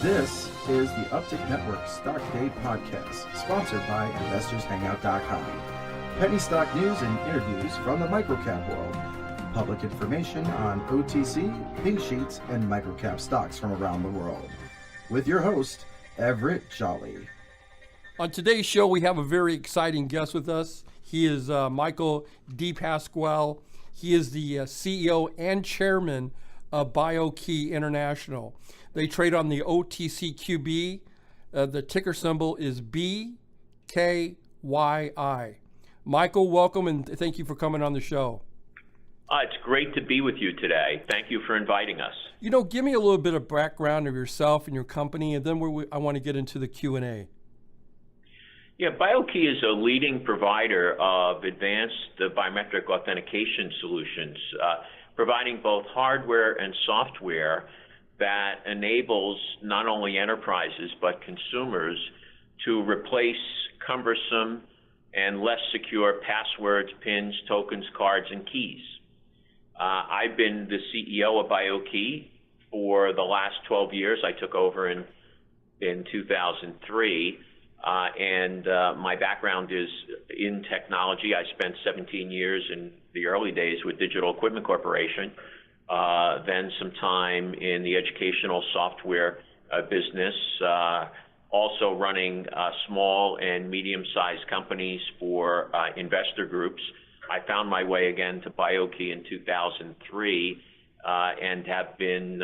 This is the Uptick Network Stock Day podcast, sponsored by InvestorsHangout.com. Penny stock news and interviews from the microcap world. Public information on OTC, pink sheets, and microcap stocks from around the world. With your host, Everett Jolly. On today's show, we have a very exciting guest with us. He is Michael DePasquale. He is the CEO and chairman of BKYI International. They trade on the OTCQB. The ticker symbol is BKYI. Michael, welcome, and thank you for coming on the show. It's great to be with you today. Thank you for inviting us. You know, give me a little bit of background of yourself and your company, and then I want to get into the Q&A. Yeah, BKYI is a leading provider of advanced biometric authentication solutions, providing both hardware and software that enables not only enterprises but consumers to replace cumbersome and less secure passwords, PINs, tokens, cards, and keys. I've been the CEO of BKYI for the last 12 years. I took over in 2003. And my background is in technology. I spent 17 years in the early days with Digital Equipment Corporation, then some time in the educational software business, also running small and medium-sized companies for investor groups. I found my way again to BKYI in 2003 and have been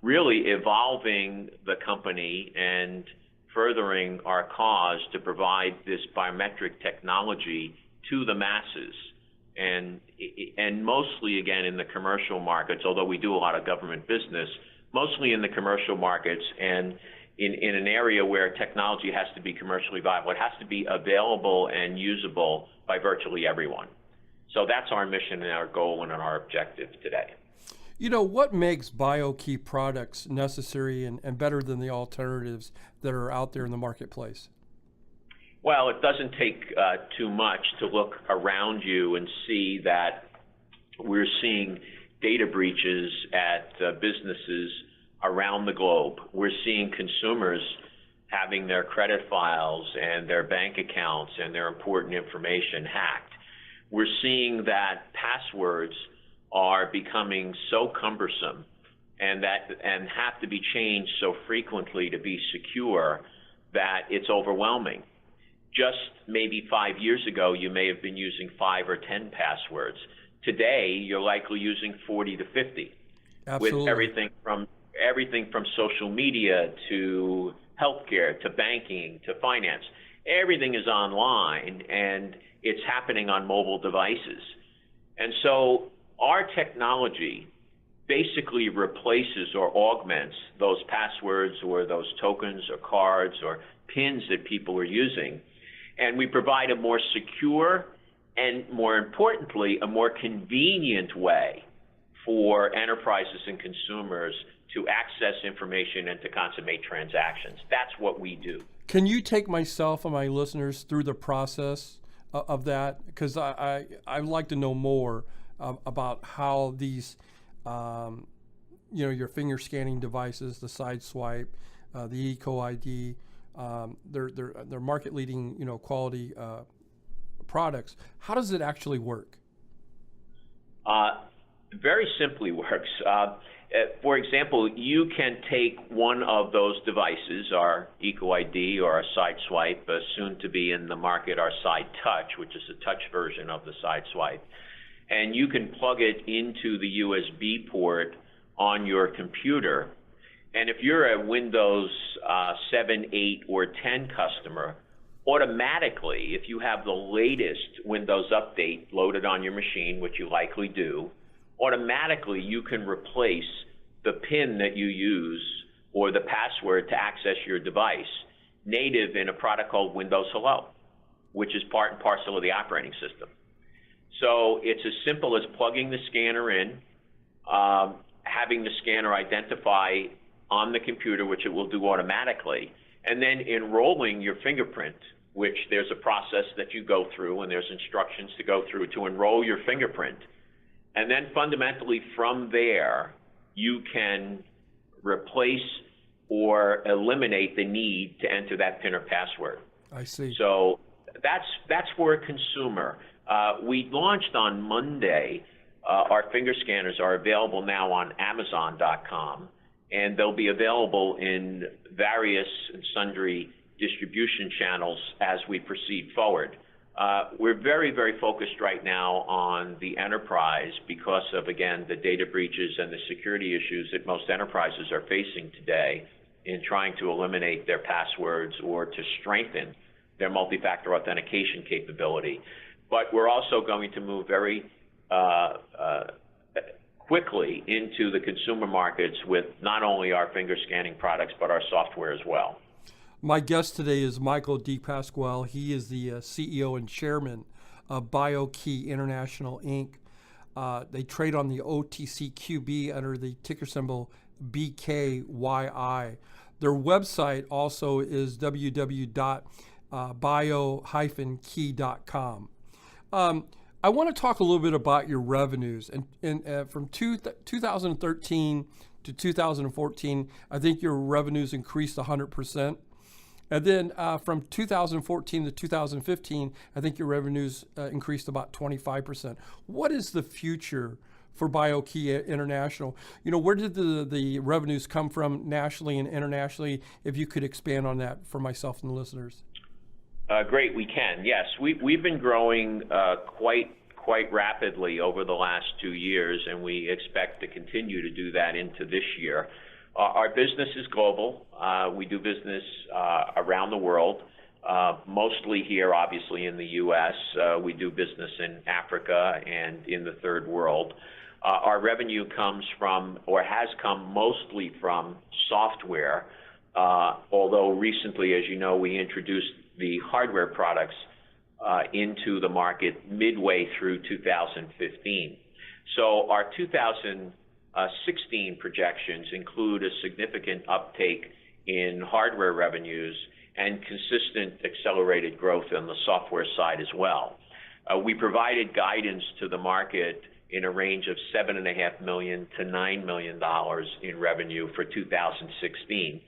really evolving the company and furthering our cause to provide this biometric technology to the masses, and mostly, again, in the commercial markets, although we do a lot of government business, mostly in the commercial markets and in an area where technology has to be commercially viable. It has to be available and usable by virtually everyone. So that's our mission and our goal and our objective today. You know, what makes BKYI products necessary and better than the alternatives that are out there in the marketplace? Well, it doesn't take too much to look around you and see that we're seeing data breaches at businesses around the globe. We're seeing consumers having their credit files and their bank accounts and their important information hacked. We're seeing that passwords are becoming so cumbersome and have to be changed so frequently to be secure that it's overwhelming. Just maybe 5 years ago, you may have been using 5 or 10 passwords. Today, you're likely using 40 to 50. Absolutely. With everything from social media to healthcare to banking to finance. Everything is online and it's happening on mobile devices. And so our technology basically replaces or augments those passwords or those tokens or cards or PINs that people are using. And we provide a more secure and, more importantly, a more convenient way for enterprises and consumers to access information and to consummate transactions. That's what we do. Can you take myself and my listeners through the process of that? Because I'd like to know more about how these, your finger scanning devices, the side swipe, the EcoID, they're market leading, quality products. How does it actually work? Very simply works. For example, you can take one of those devices, our EcoID or our side swipe, soon to be in the market, our side touch, which is a touch version of the side swipe, and you can plug it into the USB port on your computer. And if you're a Windows 7, 8, or 10 customer, automatically, if you have the latest Windows update loaded on your machine, which you likely do, automatically you can replace the PIN that you use or the password to access your device native in a product called Windows Hello, which is part and parcel of the operating system. So it's as simple as plugging the scanner in, having the scanner identify on the computer, which it will do automatically, and then enrolling your fingerprint, which there's a process that you go through and there's instructions to go through to enroll your fingerprint. And then fundamentally from there, you can replace or eliminate the need to enter that PIN or password. I see. So that's for a consumer. We launched on Monday. Our finger scanners are available now on Amazon.com, and they'll be available in various and sundry distribution channels as we proceed forward. We're very, very focused right now on the enterprise because of, again, the data breaches and the security issues that most enterprises are facing today in trying to eliminate their passwords or to strengthen their multi-factor authentication capability. But we're also going to move very quickly into the consumer markets with not only our finger scanning products, but our software as well. My guest today is Michael DePasquale. He is the CEO and chairman of BKYI International, Inc. They trade on the OTCQB under the ticker symbol BKYI. Their website also is www.bio-key.com. I want to talk a little bit about your revenues. And from 2013 to 2014, I think your revenues increased 100%. And then from 2014 to 2015, I think your revenues increased about 25%. What is the future for BKYI International? You know, where did the revenues come from nationally and internationally? If you could expand on that for myself and the listeners. Great, we can. Yes, we've been growing quite rapidly over the last 2 years, and we expect to continue to do that into this year. Our business is global. We do business around the world, mostly here, obviously, in the U.S. We do business in Africa and in the third world. Our revenue comes from, or has come mostly from, software, although recently, as you know, we introduced the hardware products into the market midway through 2015. So our 2016 projections include a significant uptake in hardware revenues and consistent accelerated growth on the software side as well. We provided guidance to the market in a range of $7.5 million to $9 million in revenue for 2016.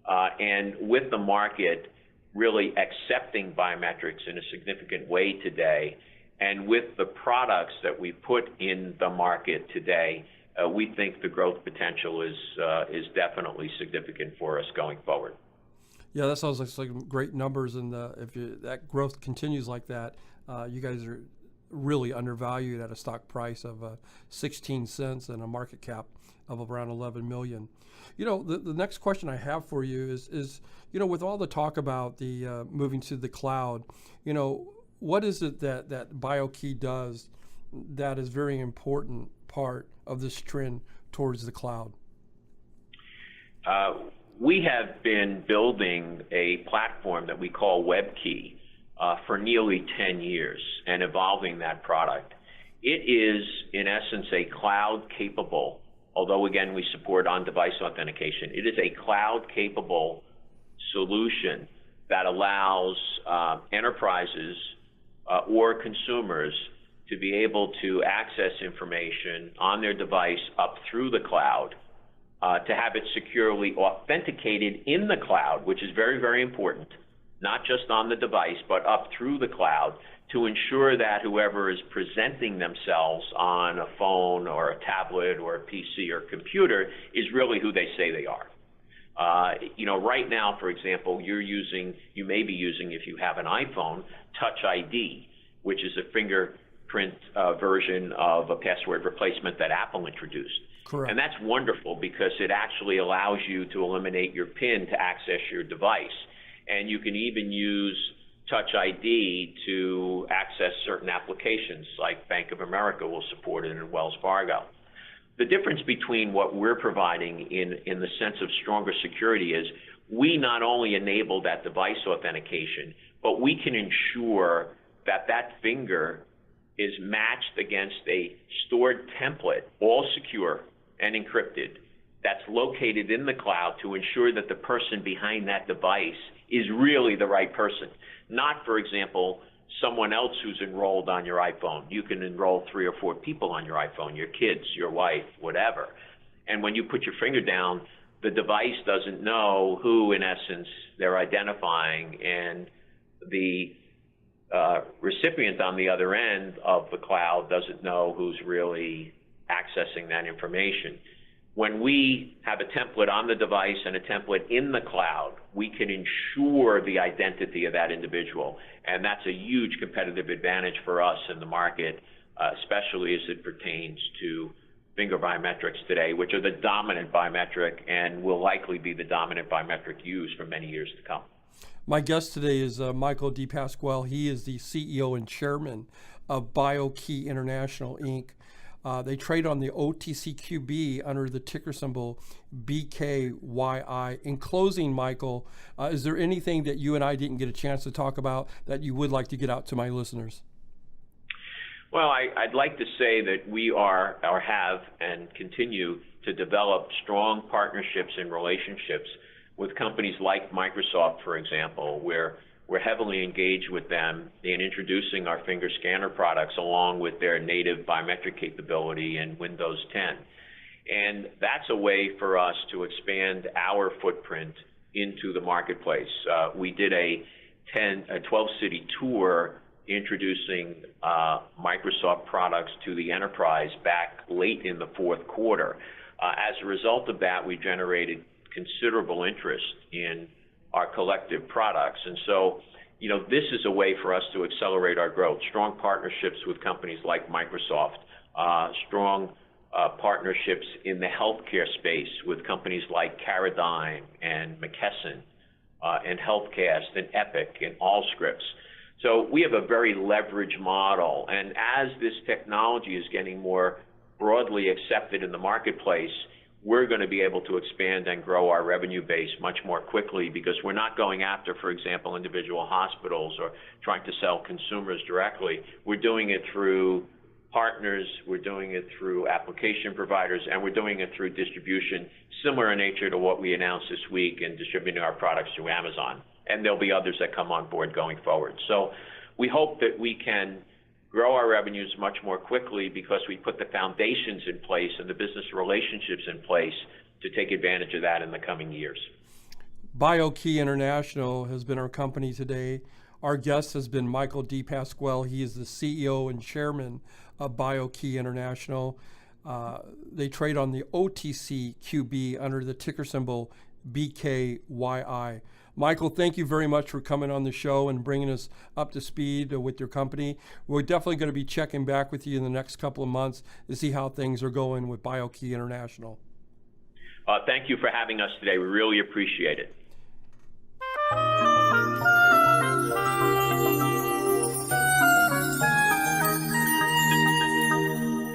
And with the market really accepting biometrics in a significant way today, and with the products that we put in the market today, we think the growth potential is definitely significant for us going forward. Yeah, that sounds like great numbers, and if that growth continues like that, you guys are really undervalued at a stock price of 16 cents and a market cap of around 11 million. You know, the next question I have for you is you know, with all the talk about the moving to the cloud, you know, what is it that BKYI does that is very important part of this trend towards the cloud? We have been building a platform that we call WebKey for nearly 10 years and evolving that product. It is, in essence, a cloud-capable, although again we support on-device authentication, it is a cloud-capable solution that allows enterprises or consumers to be able to access information on their device up through the cloud, to have it securely authenticated in the cloud, which is very, very important, not just on the device, but up through the cloud, to ensure that whoever is presenting themselves on a phone or a tablet or a PC or computer is really who they say they are. You know, right now, for example, you may be using, if you have an iPhone, Touch ID, which is a fingerprint version of a password replacement that Apple introduced. Correct. And that's wonderful because it actually allows you to eliminate your PIN to access your device. And you can even use Touch ID to access certain applications, like Bank of America will support it and Wells Fargo. The difference between what we're providing in the sense of stronger security is we not only enable that device authentication, but we can ensure that that finger is matched against a stored template, all secure and encrypted, that's located in the cloud to ensure that the person behind that device is really the right person. Not, for example, someone else who's enrolled on your iPhone. You can enroll 3 or 4 people on your iPhone, your kids, your wife, whatever. And when you put your finger down, the device doesn't know who, in essence, they're identifying, and the recipient on the other end of the cloud doesn't know who's really accessing that information. When we have a template on the device and a template in the cloud, we can ensure the identity of that individual, and that's a huge competitive advantage for us in the market, especially as it pertains to finger biometrics today, which are the dominant biometric and will likely be the dominant biometric used for many years to come. My guest today is Michael DePasquale. He is the CEO and chairman of BKYI International, Inc. They trade on the OTCQB under the ticker symbol BKYI. In closing, Michael, is there anything that you and I didn't get a chance to talk about that you would like to get out to my listeners? Well, I'd like to say that we are, or have, and continue to develop strong partnerships and relationships with companies like Microsoft, for example, where we're heavily engaged with them in introducing our finger scanner products along with their native biometric capability in Windows 10. And that's a way for us to expand our footprint into the marketplace. We did a 12-city tour introducing Microsoft products to the enterprise back late in the fourth quarter. As a result of that, we generated considerable interest in our collective products. And so, this is a way for us to accelerate our growth. Strong partnerships with companies like Microsoft, strong partnerships in the healthcare space with companies like Caradigm and McKesson and Healthcast and Epic and Allscripts. So we have a very leveraged model. And as this technology is getting more broadly accepted in the marketplace, we're going to be able to expand and grow our revenue base much more quickly because we're not going after, for example, individual hospitals or trying to sell consumers directly. We're doing it through partners, we're doing it through application providers, and we're doing it through distribution, similar in nature to what we announced this week in distributing our products through Amazon. And there'll be others that come on board going forward. So we hope that we can grow our revenues much more quickly because we put the foundations in place and the business relationships in place to take advantage of that in the coming years. BKYI International has been our company today. Our guest has been Michael DePasquale. He is the CEO and chairman of BKYI International. They trade on the OTCQB under the ticker symbol BKYI. Michael, thank you very much for coming on the show and bringing us up to speed with your company. We're definitely going to be checking back with you in the next couple of months to see how things are going with BKYI International. Thank you for having us today. We really appreciate it.